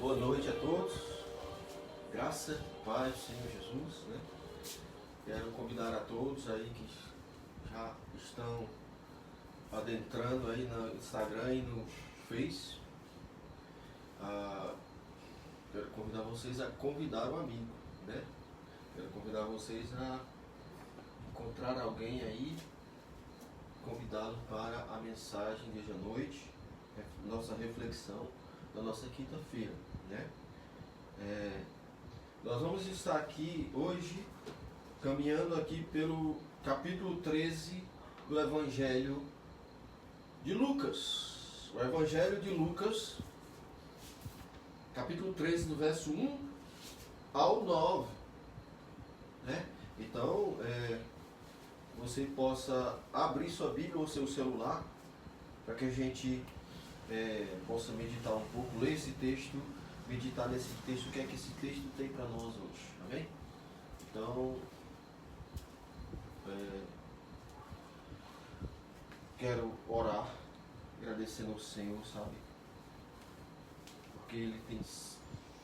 Boa noite a todos, graça e paz do Senhor Jesus, né? Quero convidar a todos aí que já estão adentrando aí no Instagram e no Face. Quero convidar vocês a convidar um amigo, né? Quero convidar vocês a encontrar alguém aí, convidá-lo para a mensagem de hoje à noite, nossa reflexão da nossa quinta-feira, né? Nós vamos estar aqui hoje, caminhando aqui pelo capítulo 13 do Evangelho de Lucas. O Evangelho de Lucas, capítulo 13, do verso 1 ao 9, né? Então, você possa abrir sua Bíblia ou seu celular, para que a gente possa meditar um pouco, ler esse texto, meditar nesse texto, o que é que esse texto tem para nós hoje, amém? Então, quero orar, agradecendo ao Senhor, sabe? Porque Ele tem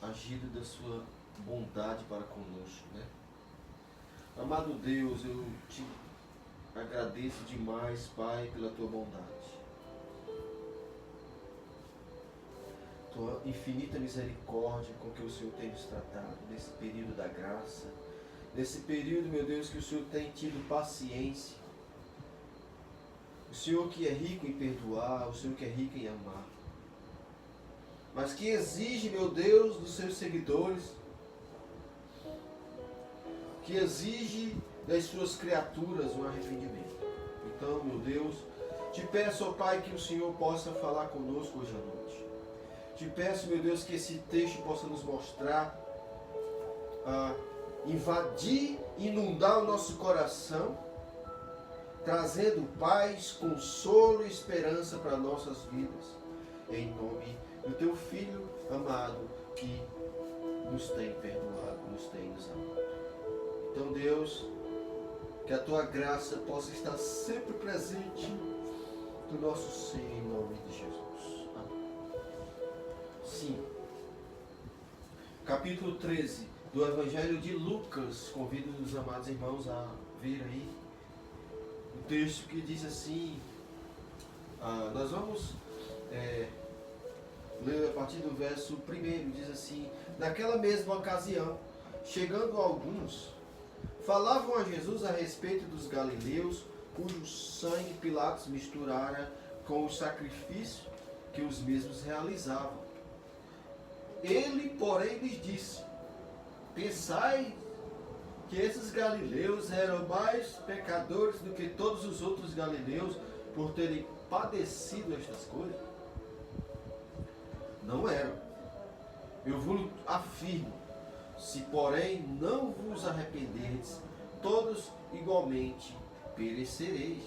agido da sua bondade para conosco, né? Amado Deus, eu te agradeço demais, Pai, pela tua bondade. Tua infinita misericórdia com que o Senhor tem nos tratado nesse período da graça, nesse período, meu Deus, que o Senhor tem tido paciência. O Senhor que é rico em perdoar, o Senhor que é rico em amar, mas que exige, meu Deus, dos seus seguidores, que exige das suas criaturas um arrependimento. Então, meu Deus, te peço, ó Pai, que o Senhor possa falar conosco hoje à noite. Te peço, meu Deus, que esse texto possa nos mostrar, invadir, inundar o nosso coração, trazendo paz, consolo e esperança para nossas vidas, em nome do Teu Filho amado, que nos tem perdoado, nos tem nos amado. Então, Deus, que a Tua graça possa estar sempre presente no nosso ser, em nome de Jesus. Sim. Capítulo 13 do Evangelho de Lucas. Convido os amados irmãos a ver aí o texto que diz assim. Nós vamos ler a partir do verso 1. Diz assim: naquela mesma ocasião, chegando alguns, falavam a Jesus a respeito dos galileus, cujo sangue Pilatos misturara com o sacrifício que os mesmos realizavam. Ele, porém, lhes disse: pensai que esses galileus eram mais pecadores do que todos os outros galileus por terem padecido estas coisas? Não eram. Eu vos afirmo, se porém não vos arrependerdes, todos igualmente perecereis.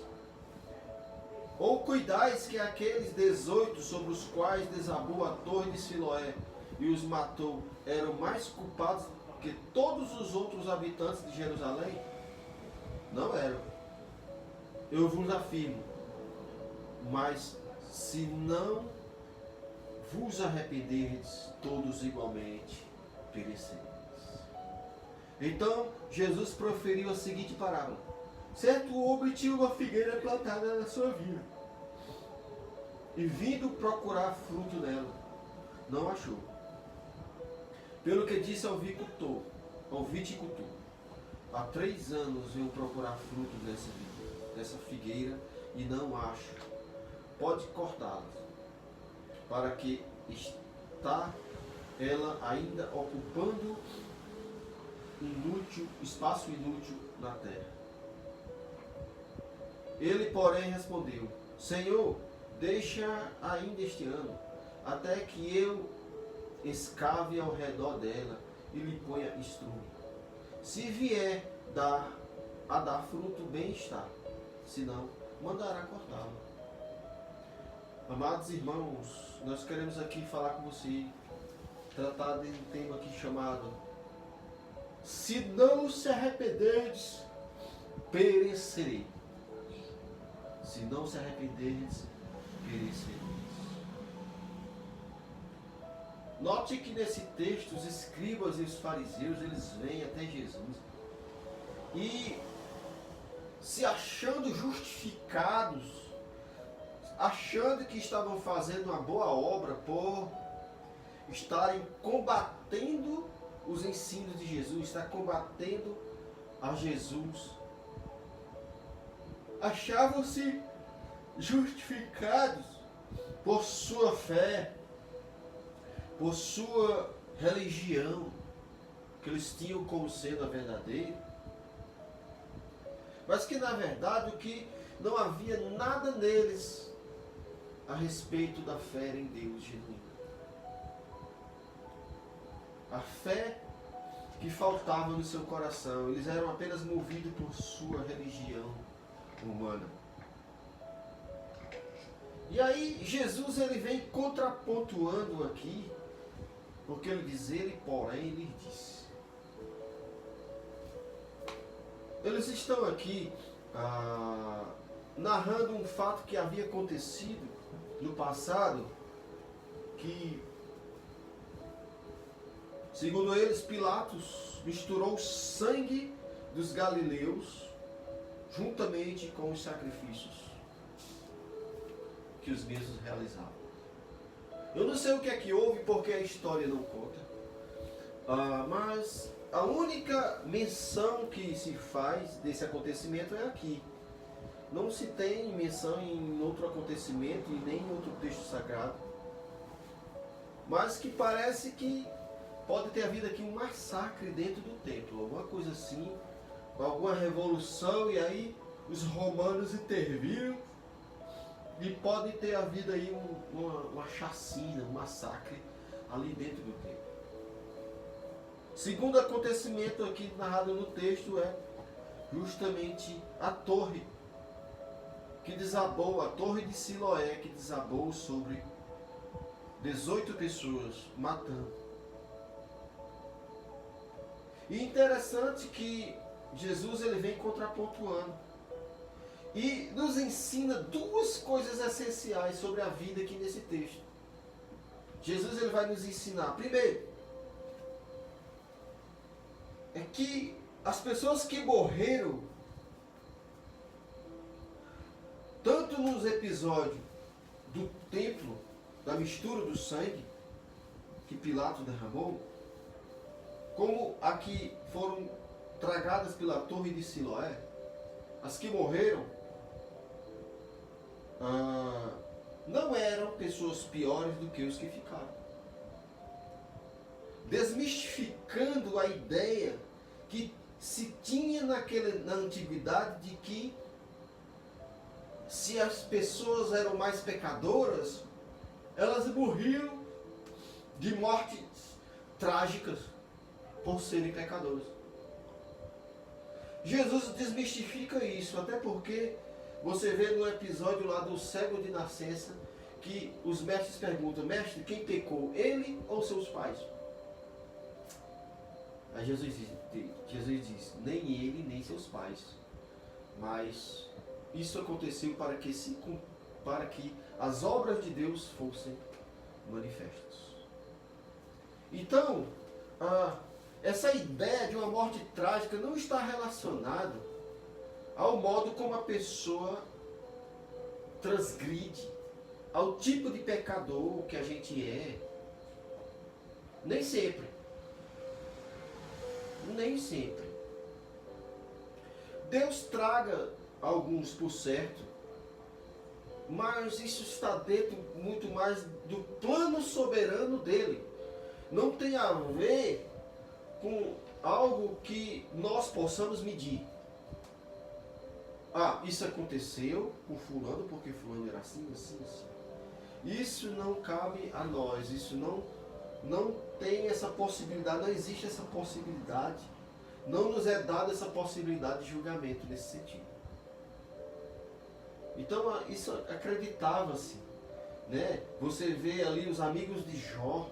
Ou cuidais que aqueles 18 sobre os quais desabou a torre de Siloé e os matou eram mais culpados que todos os outros habitantes de Jerusalém? Não eram. Eu vos afirmo, mas se não vos arrependerdes, todos igualmente perecereis. Então Jesus proferiu a seguinte parábola: certo homem tinha uma figueira plantada na sua vinha, e vindo procurar fruto nela, não achou. Pelo que disse ao viticultor, há 3 anos venho procurar fruto dessa figueira e não acho. Pode cortá-la, para que está ela ainda ocupando espaço inútil na terra. Ele, porém, respondeu: Senhor, deixa ainda este ano, até que eu escave ao redor dela e lhe ponha estrume. Se vier a dar fruto, bem está, senão mandará cortá-la. Amados irmãos, nós queremos aqui falar com você, tratar de um tema aqui chamado: se não se arrependerdes, perecerei. Se não se arrependerdes, perecereis. Note que nesse texto os escribas e os fariseus, eles vêm até Jesus e se achando justificados, achando que estavam fazendo uma boa obra por estarem combatendo os ensinos de Jesus, estar combatendo a Jesus. Achavam-se justificados por sua fé, por sua religião, que eles tinham como sendo a verdadeira, mas que na verdade o que não havia nada neles a respeito da fé em Deus genuína. A fé que faltava no seu coração, eles eram apenas movidos por sua religião humana. E aí Jesus ele vem contrapontuando aqui, porque ele diz, ele porém lhes disse. Eles estão aqui narrando um fato que havia acontecido no passado, que, segundo eles, Pilatos misturou o sangue dos galileus juntamente com os sacrifícios que os mesmos realizavam. Eu não sei o que é que houve, porque a história não conta. Mas a única menção que se faz desse acontecimento é aqui. Não se tem menção em outro acontecimento e nem em outro texto sagrado. Mas que parece que pode ter havido aqui um massacre dentro do templo, alguma coisa assim, alguma revolução, e aí os romanos interviram e pode ter havido aí uma chacina, um massacre ali dentro do templo. Segundo acontecimento aqui narrado no texto é justamente a torre que desabou, a torre de Siloé, que desabou sobre 18 pessoas, matando. E interessante que Jesus ele vem contrapontuando e nos ensina duas coisas essenciais sobre a vida aqui nesse texto. Jesus ele vai nos ensinar, primeiro, é que as pessoas que morreram, tanto nos episódios do templo, da mistura do sangue que Pilatos derramou, como a que foram tragadas pela torre de Siloé, as que morreram não eram pessoas piores do que os que ficaram. Desmistificando a ideia que se tinha na antiguidade de que se as pessoas eram mais pecadoras, elas morriam de mortes trágicas por serem pecadoras. Jesus desmistifica isso, até porque você vê no episódio lá do cego de nascença, que os mestres perguntam, mestre, quem pecou, ele ou seus pais? Aí Jesus diz, nem ele, nem seus pais, mas isso aconteceu para que as obras de Deus fossem manifestas. Então, essa ideia de uma morte trágica não está relacionada ao modo como a pessoa transgride, ao tipo de pecador que a gente é. Nem sempre. Nem sempre. Deus traga alguns por certo, mas isso está dentro muito mais do plano soberano dele. Não tem a ver com algo que nós possamos medir. Isso aconteceu com fulano porque fulano era assim, assim, assim. Isso não cabe a nós, isso não tem essa possibilidade, não existe essa possibilidade, não nos é dada essa possibilidade de julgamento nesse sentido. Então isso acreditava-se, né? Você vê ali os amigos de Jó,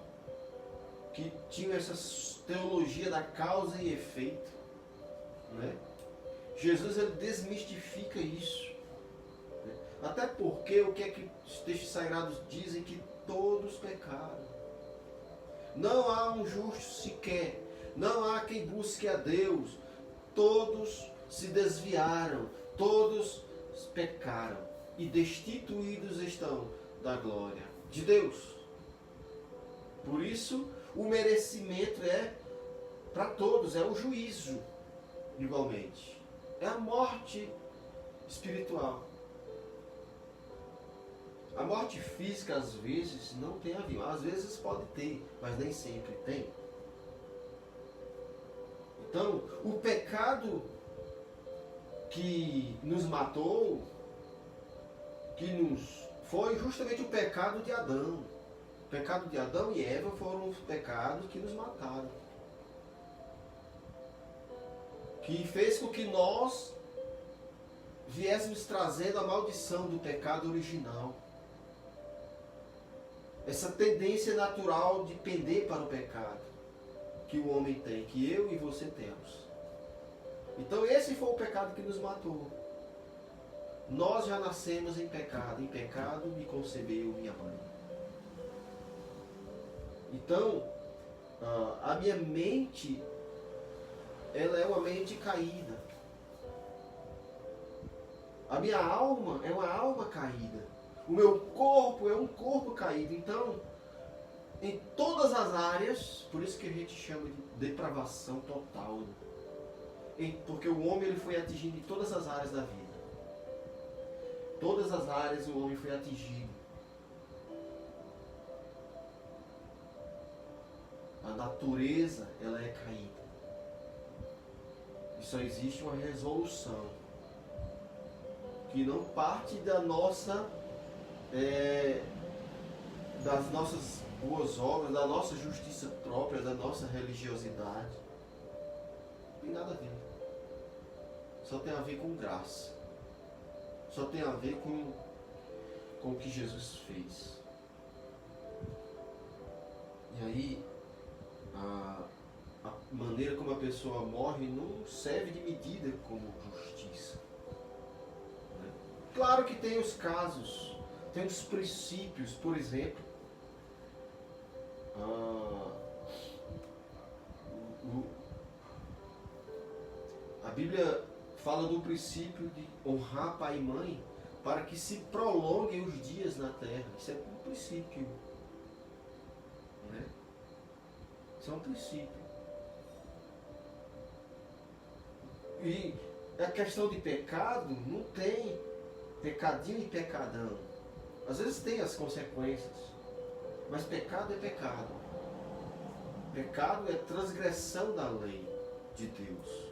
que tinham essa teologia da causa e efeito, né? Jesus ele desmistifica isso, né? Até porque o que é que os textos sagrados dizem? Que todos pecaram. Não há um justo sequer. Não há quem busque a Deus. Todos se desviaram. Todos pecaram. E destituídos estão da glória de Deus. Por isso, o merecimento é para todos. É o juízo, igualmente. É a morte espiritual. A morte física, às vezes, não tem avião. Às vezes pode ter, mas nem sempre tem. Então, o pecado que nos matou, foi justamente o pecado de Adão. O pecado de Adão e Eva foram os pecados que nos mataram. Que fez com que nós viéssemos trazendo a maldição do pecado original. Essa tendência natural de pender para o pecado que o homem tem, que eu e você temos. Então esse foi o pecado que nos matou. Nós já nascemos em pecado me concebeu minha mãe. Então, a minha mente, ela é uma mente caída. A minha alma é uma alma caída. O meu corpo é um corpo caído. Então, em todas as áreas, por isso que a gente chama de depravação total. Porque o homem ele foi atingido em todas as áreas da vida. Todas as áreas o homem foi atingido. A natureza, ela é caída. E só existe uma resolução que não parte da nossa, das nossas boas obras, da nossa justiça própria, da nossa religiosidade. Não tem nada a ver. Só tem a ver com graça. Só tem a ver com o que Jesus fez. E aí, a maneira como a pessoa morre não serve de medida como justiça. Né? Claro que tem os casos, tem os princípios, por exemplo, a Bíblia fala do princípio de honrar pai e mãe para que se prolonguem os dias na terra. Isso é um princípio. Né? Isso é um princípio. E a questão de pecado não tem pecadinho e pecadão. Às vezes tem as consequências, mas pecado é pecado. Pecado é transgressão da lei de Deus.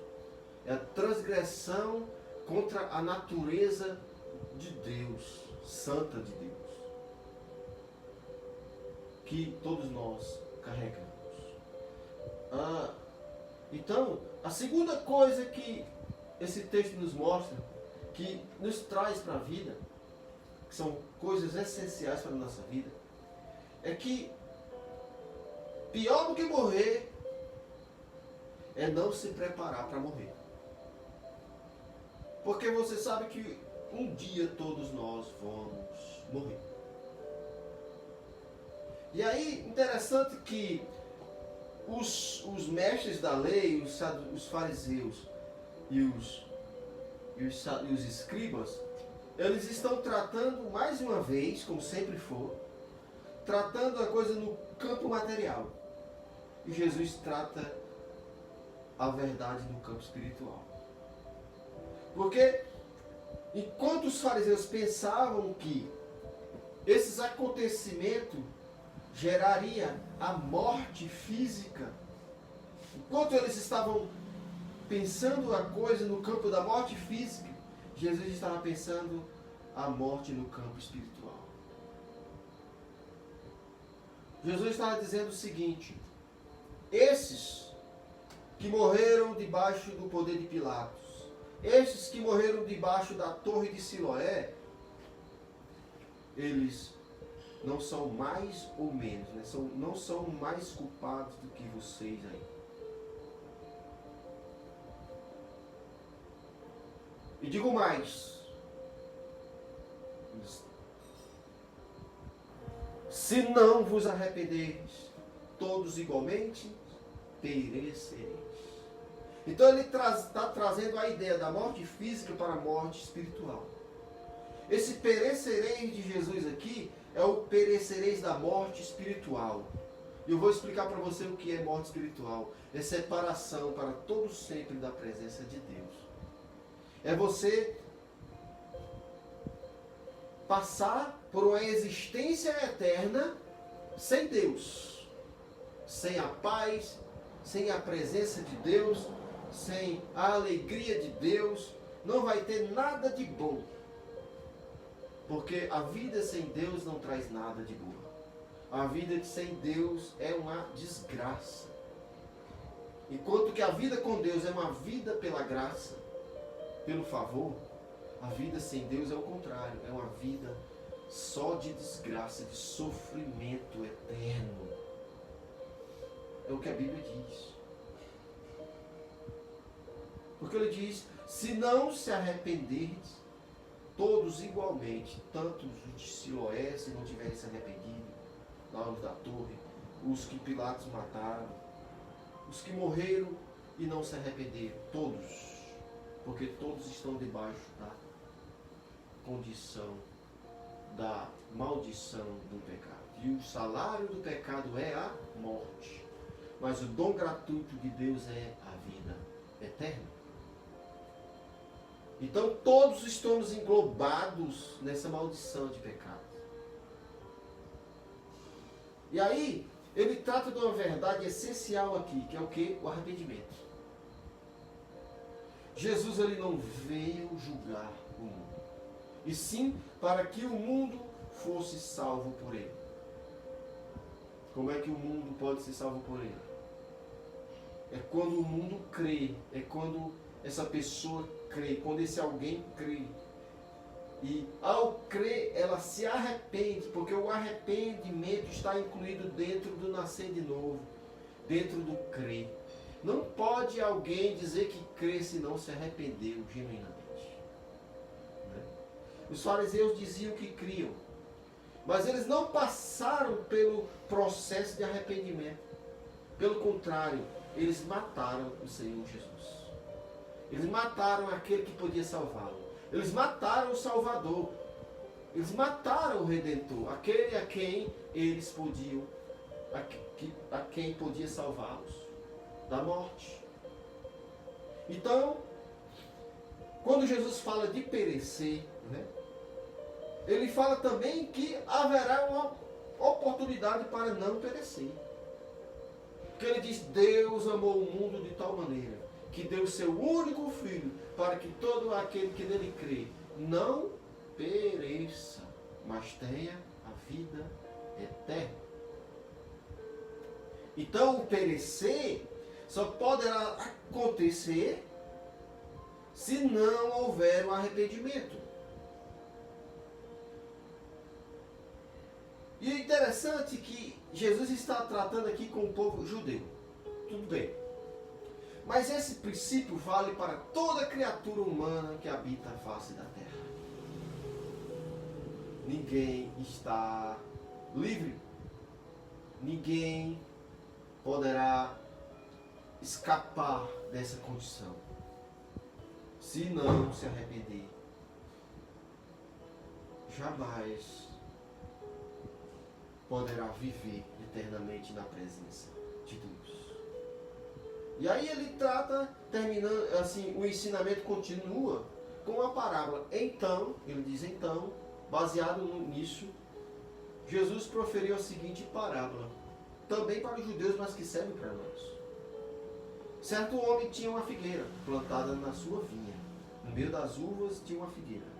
É a transgressão contra a natureza de Deus, santa de Deus, que todos nós carregamos. Então, a segunda coisa que esse texto nos mostra, que nos traz para a vida, que são coisas essenciais para a nossa vida, é que pior do que morrer é não se preparar para morrer. Porque você sabe que um dia todos nós vamos morrer. E aí, interessante que os mestres da lei, os fariseus e os escribas, eles estão tratando mais uma vez, como sempre for, tratando a coisa no campo material. E Jesus trata a verdade no campo espiritual. Porque enquanto os fariseus pensavam que esses acontecimentos geraria a morte física, enquanto eles estavam pensando a coisa no campo da morte física, Jesus estava pensando a morte no campo espiritual. Jesus estava dizendo o seguinte: esses que morreram debaixo do poder de Pilatos, esses que morreram debaixo da torre de Siloé, eles não são mais ou menos, né? Não são mais culpados do que vocês aí. E digo mais, se não vos arrependerdes, todos igualmente perecereis. Então ele está trazendo a ideia da morte física para a morte espiritual. Esse perecereis de Jesus aqui é o perecereis da morte espiritual. E eu vou explicar para você o que é morte espiritual. É separação para todo sempre da presença de Deus. É você passar por uma existência eterna sem Deus, sem a paz, sem a presença de Deus, sem a alegria de Deus. Não vai ter nada de bom. Porque a vida sem Deus não traz nada de bom. A vida sem Deus é uma desgraça. Enquanto que a vida com Deus é uma vida pela graça, pelo favor, a vida sem Deus é o contrário. É uma vida só de desgraça, de sofrimento eterno. É o que a Bíblia diz. Porque ele diz, se não se arrependerdes, todos igualmente, tanto os de Siloé, se não tiverem se arrependido, na hora da torre, os que Pilatos mataram, os que morreram e não se arrependeram, todos, porque todos estão debaixo da condição da maldição do pecado. E o salário do pecado é a morte, mas o dom gratuito de Deus é a vida eterna. Então todos estamos englobados nessa maldição de pecado. E aí, ele trata de uma verdade essencial aqui, que é o quê? O arrependimento. Jesus ele não veio julgar o mundo, e sim para que o mundo fosse salvo por ele. Como é que o mundo pode ser salvo por ele? É quando o mundo crê, é quando essa pessoa crê, quando esse alguém crê. E ao crer, ela se arrepende, porque o arrependimento está incluído dentro do nascer de novo, dentro do crer. Não pode alguém dizer que crê se não se arrependeu genuinamente. Os fariseus diziam que criam, mas eles não passaram pelo processo de arrependimento. Pelo contrário, eles mataram o Senhor Jesus. Eles mataram aquele que podia salvá-lo. Eles mataram o Salvador. Eles mataram o Redentor, aquele a quem eles podiam, a quem podia salvá-los da morte. Então, quando Jesus fala de perecer, ele fala também que haverá uma oportunidade para não perecer. Porque ele diz, Deus amou o mundo de tal maneira que deu o seu único Filho, para que todo aquele que nele crê não pereça, mas tenha a vida eterna. Então o perecer só poderá acontecer se não houver um arrependimento. E é interessante que Jesus está tratando aqui com o povo judeu. Tudo bem. Mas esse princípio vale para toda criatura humana que habita a face da terra. Ninguém está livre. Ninguém poderá escapar dessa condição se não se arrepender. Jamais poderá viver eternamente na presença de Deus. E aí ele trata, terminando assim, o ensinamento continua com uma parábola. Então, ele diz então, baseado nisso, Jesus proferiu a seguinte parábola, também para os judeus, mas que serve para nós. Certo homem tinha uma figueira plantada na sua vinha. No meio das uvas tinha uma figueira.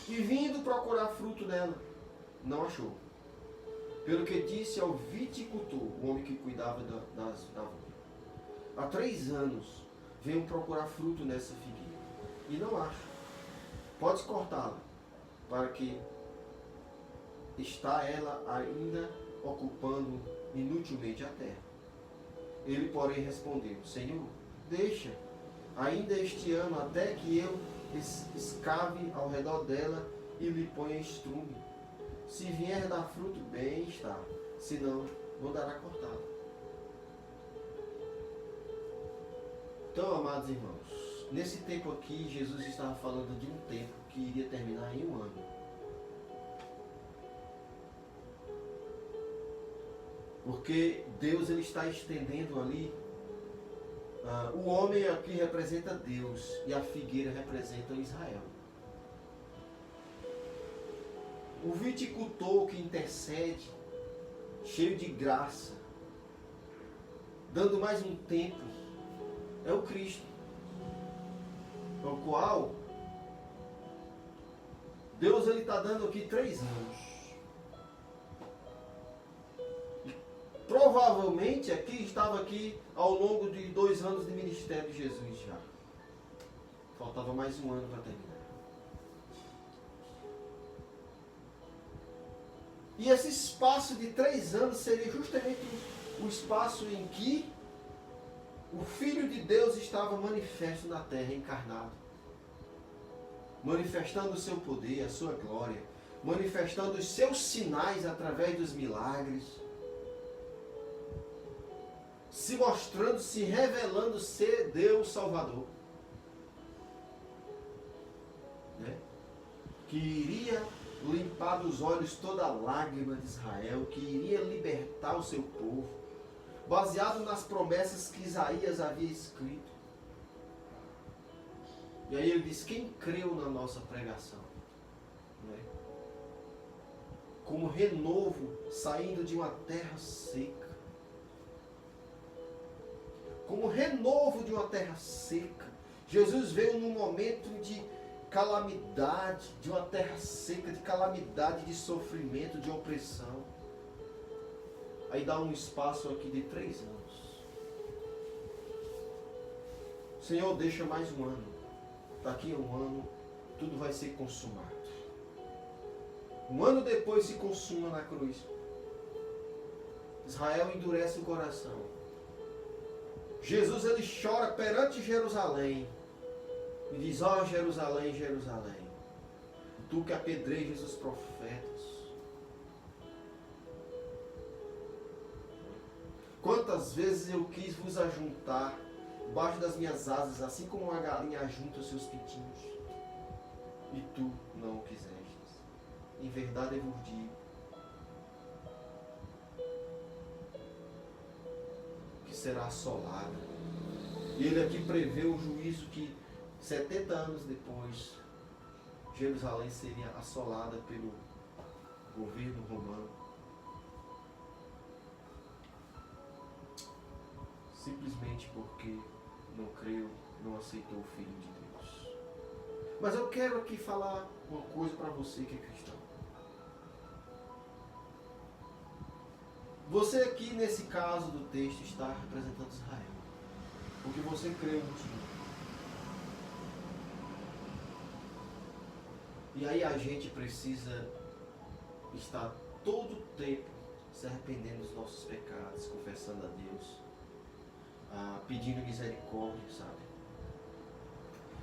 E vindo procurar fruto nela, não achou. Pelo que disse ao viticultor, o homem que cuidava da vinha, há 3 anos venho procurar fruto nessa figueira e não acho. Podes cortá-la, para que está ela ainda ocupando inutilmente a terra. Ele, porém, respondeu, Senhor, deixa ainda este ano até que eu escave ao redor dela e lhe ponha estrume. Se vier dar fruto, bem está. Se não, não dará cortado. Então, amados irmãos, nesse tempo aqui, Jesus estava falando de um tempo que iria terminar em 1 ano. Porque Deus ele está estendendo ali. O homem aqui representa Deus e a figueira representa Israel. O viticultor que intercede, cheio de graça, dando mais um tempo, é o Cristo, ao qual Deus está dando aqui 3 anos. Provavelmente aqui estava aqui ao longo de 2 anos de ministério de Jesus já. Faltava mais 1 ano para terminar. E esse espaço de 3 anos seria justamente o espaço em que o Filho de Deus estava manifesto na terra, encarnado. Manifestando o seu poder, a sua glória. Manifestando os seus sinais através dos milagres. Se mostrando, se revelando ser Deus Salvador. Né? Que iria limpar dos olhos toda a lágrima de Israel, que iria libertar o seu povo, baseado nas promessas que Isaías havia escrito. E aí ele diz, quem creu na nossa pregação? Né? Como renovo saindo de uma terra seca. Como renovo de uma terra seca. Jesus veio num momento de calamidade, de uma terra seca, de calamidade, de sofrimento, de opressão. Aí dá um espaço aqui de 3 anos. Senhor, deixa mais 1 ano. Daqui a 1 ano, tudo vai ser consumado. 1 ano depois se consuma na cruz. Israel endurece o coração. Jesus ele chora perante Jerusalém e diz, ó Jerusalém, Jerusalém, tu que apedrejas os profetas. Quantas vezes eu quis vos ajuntar debaixo das minhas asas, assim como uma galinha ajunta os seus pintinhos, e tu não o quisestes. Em verdade eu vos digo, que será assolada. E ele aqui prevê o juízo que 70 anos depois Jerusalém seria assolada pelo governo romano. Simplesmente porque não creu, não aceitou o Filho de Deus. Mas eu quero aqui falar uma coisa para você que é cristão. Você aqui, nesse caso do texto, está representando Israel. Porque você creu no Senhor. E aí a gente precisa estar todo o tempo se arrependendo dos nossos pecados, confessando a Deus, pedindo misericórdia, sabe?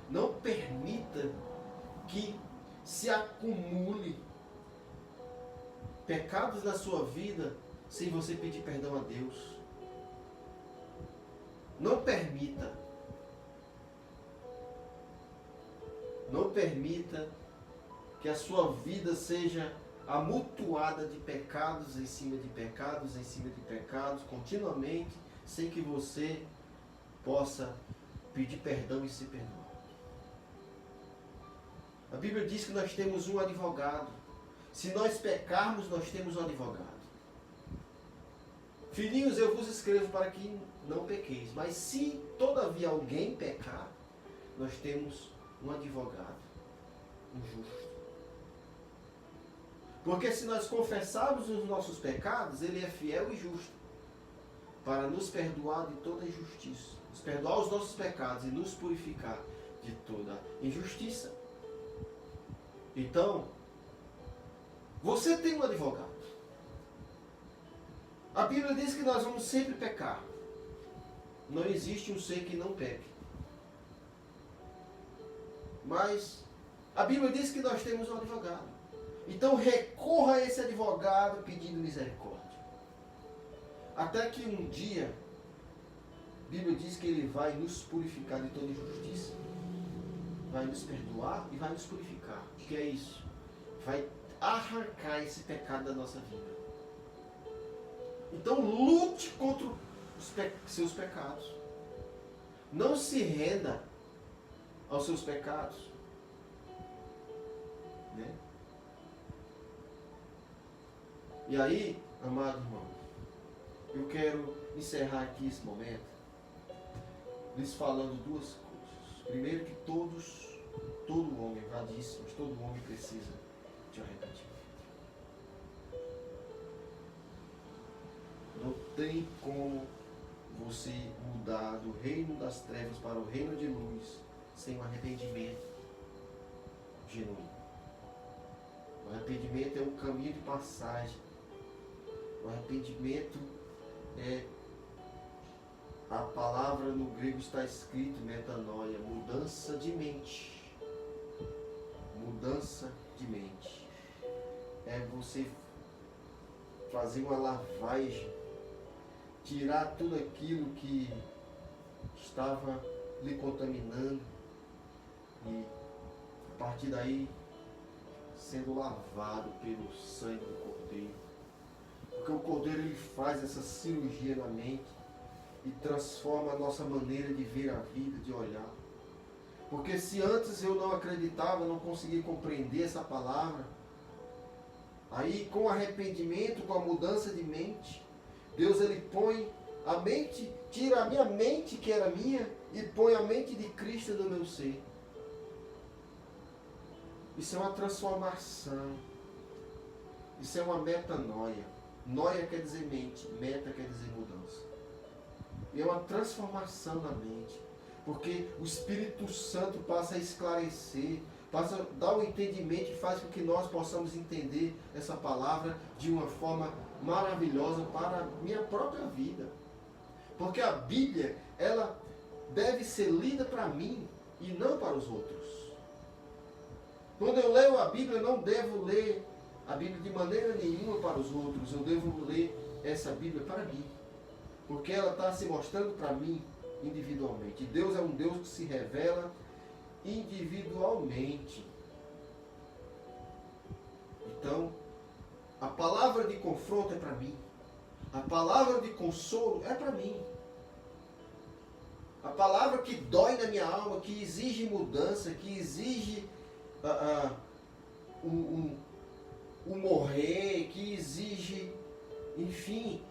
Não permita que se acumule pecados na sua vida sem você pedir perdão a Deus. Não permita. Não permita que a sua vida seja amontoada de pecados em cima de pecados, em cima de pecados, continuamente, sem que você possa pedir perdão e se perdoar. A Bíblia diz que nós temos um advogado. Se nós pecarmos, nós temos um advogado. Filhinhos, eu vos escrevo para que não pequeis. Mas se todavia alguém pecar, nós temos um advogado, um justo. Porque se nós confessarmos os nossos pecados, ele é fiel e justo para nos perdoar de toda injustiça, nos perdoar os nossos pecados e nos purificar de toda injustiça. Então, você tem um advogado. A Bíblia diz que nós vamos sempre pecar. Não existe um ser que não peque. Mas a Bíblia diz que nós temos um advogado. Então recorra a esse advogado pedindo misericórdia. Até que um dia, a Bíblia diz que ele vai nos purificar de toda injustiça. Vai nos perdoar e vai nos purificar. O que é isso? Vai arrancar esse pecado da nossa vida. Então lute contra os seus pecados. Não se renda aos seus pecados. Né? E aí, amado irmão, eu quero encerrar aqui esse momento lhes falando duas coisas. Primeiro, que todo homem, já disse, mas todo homem precisa de arrependimento. Não tem como você mudar do reino das trevas para o reino de luz sem um arrependimento genuíno. O arrependimento é um caminho de passagem. O arrependimento é, a palavra no grego está escrito metanoia, mudança de mente. Mudança de mente. É você fazer uma lavagem, tirar tudo aquilo que estava lhe contaminando e a partir daí sendo lavado pelo sangue do Cordeiro. Porque o Cordeiro ele faz essa cirurgia na mente e transforma a nossa maneira de ver a vida, de olhar. Porque se antes eu não acreditava, não conseguia compreender essa palavra, aí com arrependimento, com a mudança de mente, Deus ele põe a mente, tira a minha mente que era minha e põe a mente de Cristo no meu ser. Isso é uma transformação. Isso é uma metanoia. Noia quer dizer mente, meta quer dizer mudança. E é uma transformação na mente. Porque o Espírito Santo passa a esclarecer, passa a dar o entendimento e faz com que nós possamos entender essa palavra de uma forma maravilhosa para a minha própria vida. Porque a Bíblia, ela deve ser lida para mim e não para os outros. Quando eu leio a Bíblia, eu não devo ler a Bíblia de maneira nenhuma para os outros. Eu devo ler essa Bíblia para mim. Porque ela está se mostrando para mim individualmente. Deus é um Deus que se revela individualmente. Então, a palavra de confronto é para mim. A palavra de consolo é para mim. A palavra que dói na minha alma, que exige mudança, que exige o morrer, que exige, enfim,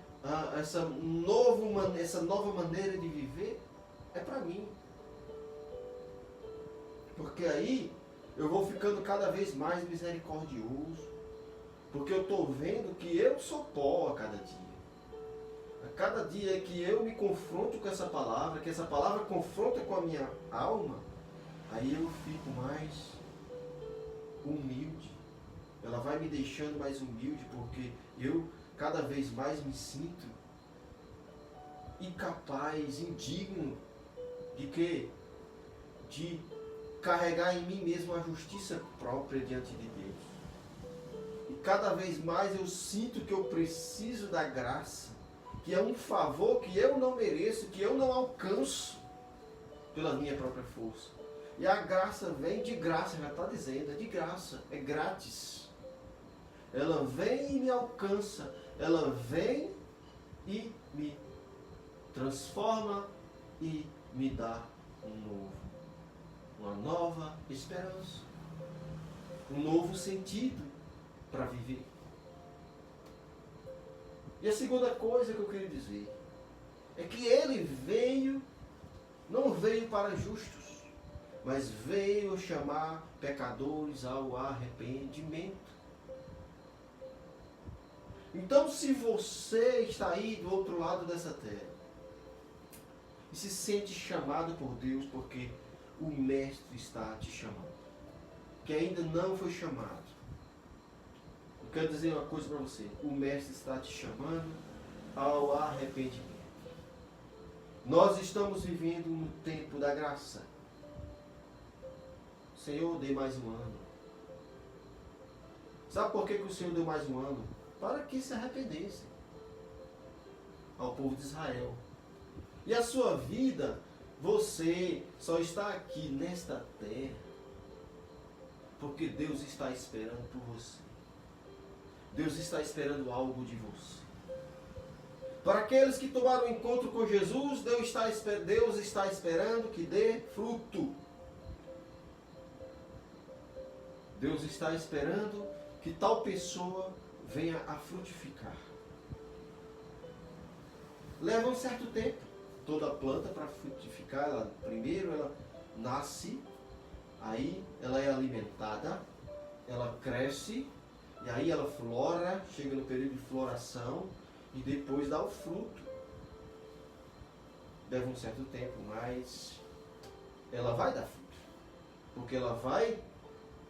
essa nova maneira de viver, é para mim. Porque aí eu vou ficando cada vez mais misericordioso. Porque eu estou vendo que eu sou pó a cada dia. A cada dia que eu me confronto com essa palavra, que essa palavra confronta com a minha alma, aí eu fico mais humilde. Ela vai me deixando mais humilde, porque eu cada vez mais me sinto incapaz, indigno de quê? De carregar em mim mesmo a justiça própria diante de Deus. E cada vez mais eu sinto que eu preciso da graça, que é um favor que eu não mereço, que eu não alcanço pela minha própria força. E a graça vem de graça, já está dizendo, é de graça, é grátis. Ela vem e me alcança, ela vem e me transforma e me dá uma nova esperança, um novo sentido para viver. E a segunda coisa que eu queria dizer é que ele não veio para justos, mas veio chamar pecadores ao arrependimento. Então, se você está aí do outro lado dessa terra e se sente chamado por Deus porque o Mestre está te chamando, que ainda não foi chamado, eu quero dizer uma coisa para você: o Mestre está te chamando ao arrependimento. Nós estamos vivendo no tempo da graça. Senhor, dê mais um ano. Sabe por que o Senhor deu mais um ano? Para que se arrependessem ao povo de Israel. E a sua vida, você só está aqui nesta terra porque Deus está esperando por você. Deus está esperando algo de você. Para aqueles que tomaram um encontro com Jesus, Deus está esperando que dê fruto. Deus está esperando que tal pessoa venha a frutificar. Leva um certo tempo. Toda planta para frutificar, primeiro ela nasce, aí ela é alimentada, ela cresce, e aí ela flora, chega no período de floração, e depois dá o fruto. Leva um certo tempo, mas ela vai dar fruto. Porque ela vai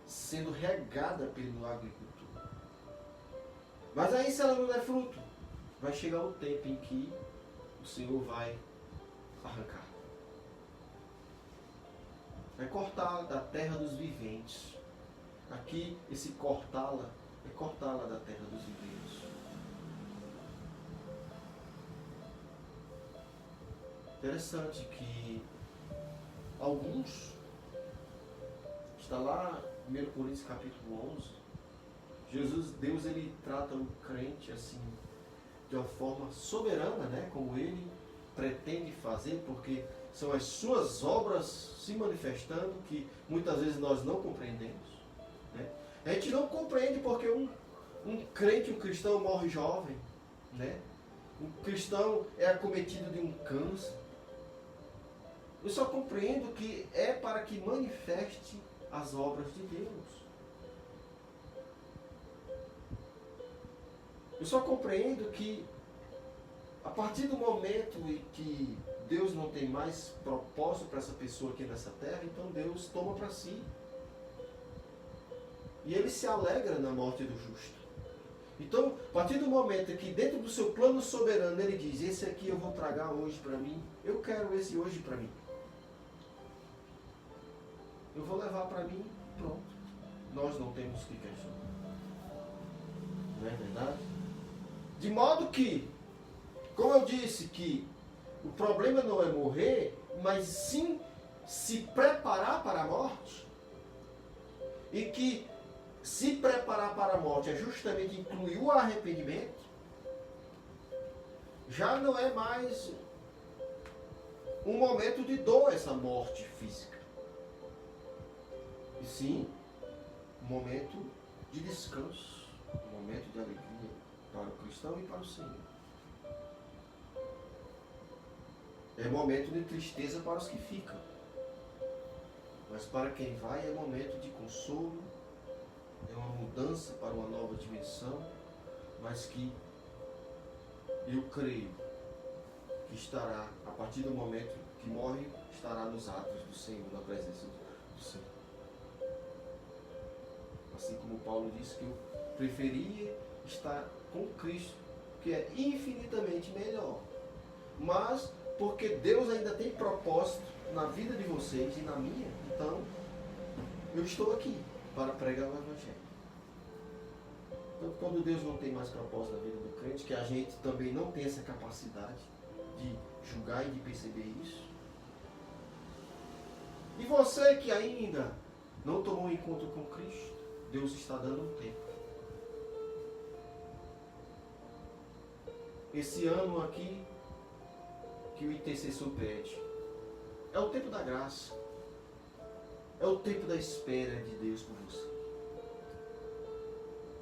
sendo regada pelo agricultor. Mas aí se ela não der fruto, vai chegar o tempo em que o Senhor vai arrancar. Vai cortar da terra dos viventes. Aqui, esse cortá-la, é cortá-la da terra dos viventes. Interessante que alguns, está lá em 1 Coríntios capítulo 11, Deus ele trata o crente assim, de uma forma soberana, né? Como ele pretende fazer, porque são as suas obras se manifestando que muitas vezes nós não compreendemos. Né? A gente não compreende porque um crente, um cristão morre jovem. Né? Um cristão é acometido de um câncer. Eu só compreendo que é para que manifeste as obras de Deus. Eu só compreendo que a partir do momento em que Deus não tem mais propósito para essa pessoa aqui nessa terra, então Deus toma para si. E Ele se alegra na morte do justo. Então, a partir do momento que dentro do seu plano soberano Ele diz, esse aqui eu vou tragar hoje para mim, eu quero esse hoje para mim. Eu vou levar para mim, pronto. Nós não temos que questionar. Não é verdade? De modo que, como eu disse, que o problema não é morrer, mas sim se preparar para a morte. E que se preparar para a morte é justamente incluir o arrependimento. Já não é mais um momento de dor essa morte física. E sim, um momento de descanso, um momento de alegria para o cristão e para o Senhor. É momento de tristeza para os que ficam. Mas para quem vai é momento de consolo, é uma mudança para uma nova dimensão, mas que eu creio que estará, a partir do momento que morre, estará nos atos do Senhor, na presença do Senhor. Assim como Paulo disse que eu preferia estar com Cristo, que é infinitamente melhor. Mas porque Deus ainda tem propósito na vida de vocês e na minha, então eu estou aqui para pregar o Evangelho. Então, quando Deus não tem mais propósito na vida do crente, que a gente também não tem essa capacidade de julgar e de perceber isso. E você que ainda não tomou um encontro com Cristo, Deus está dando um tempo. Esse ano aqui que o intercessor pede é o tempo da graça. É o tempo da espera de Deus por você.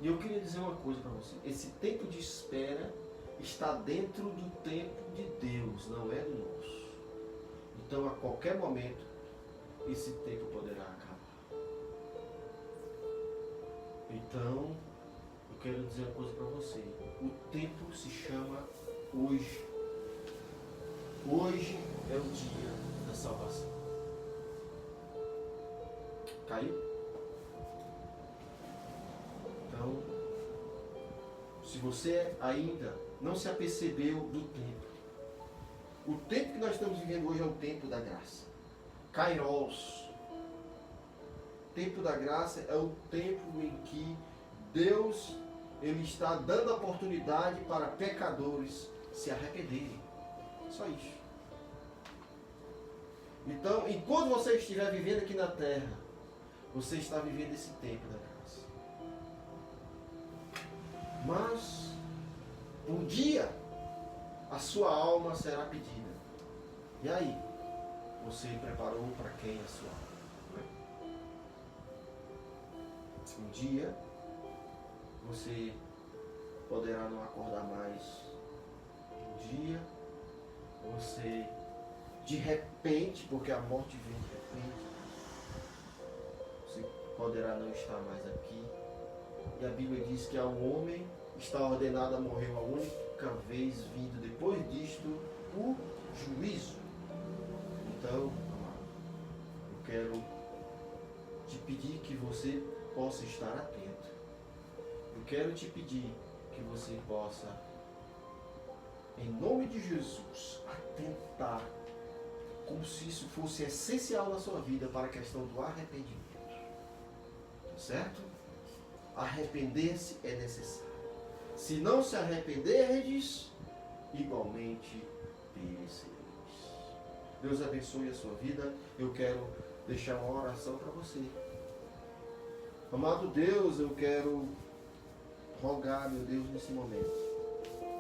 E eu queria dizer uma coisa para você. Esse tempo de espera está dentro do tempo de Deus, não é do nosso. Então, a qualquer momento, esse tempo poderá acabar. Então, eu quero dizer uma coisa para você. O tempo se chama hoje. Hoje é o dia da salvação. Caiu? Então, se você ainda não se apercebeu do tempo, o tempo que nós estamos vivendo hoje é o tempo da graça. Kairos. O tempo da graça é o tempo em que Deus, Ele está dando oportunidade para pecadores se arrependerem. Só isso. Então, enquanto você estiver vivendo aqui na terra, você está vivendo esse tempo da graça. Mas, um dia, a sua alma será pedida. E aí? Você preparou para quem a sua alma? Um dia, você poderá não acordar mais. Um dia, você, de repente, porque a morte vem de repente, você poderá não estar mais aqui. E a Bíblia diz que ao homem está ordenado a morrer uma única vez, vindo depois disto o juízo. Então, amado, eu quero te pedir que você possa estar atento. Eu quero te pedir que você possa, em nome de Jesus, atentar como se isso fosse essencial na sua vida para a questão do arrependimento. Certo? Arrepender-se é necessário. Se não se arrependerdes, igualmente perecereis. Deus abençoe a sua vida. Eu quero deixar uma oração para você. Amado Deus, eu quero rogar, meu Deus, nesse momento,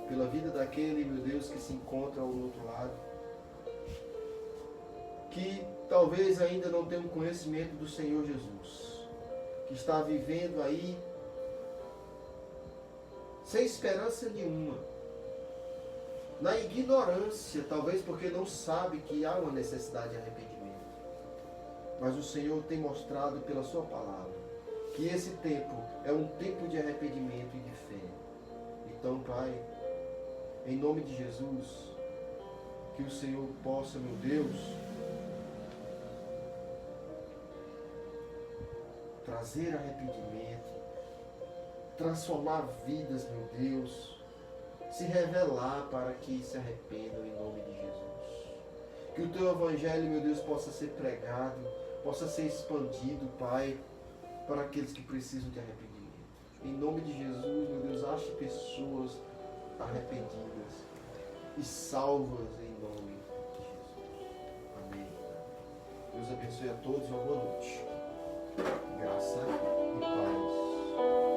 pela vida daquele, meu Deus, que se encontra ao outro lado, que talvez ainda não tenha um conhecimento do Senhor Jesus, que está vivendo aí sem esperança nenhuma, na ignorância, talvez porque não sabe que há uma necessidade de arrependimento. Mas o Senhor tem mostrado pela sua palavra que esse tempo é um tempo de arrependimento e de fé. Então, Pai, em nome de Jesus, que o Senhor possa, meu Deus, trazer arrependimento, transformar vidas, meu Deus, se revelar para que se arrependam em nome de Jesus. Que o Teu Evangelho, meu Deus, possa ser pregado, possa ser expandido, Pai, para aqueles que precisam de arrependimento. Em nome de Jesus, meu Deus, ache pessoas arrependidas e salvas em nome de Jesus. Amém. Deus abençoe a todos e uma boa noite. Graça e paz.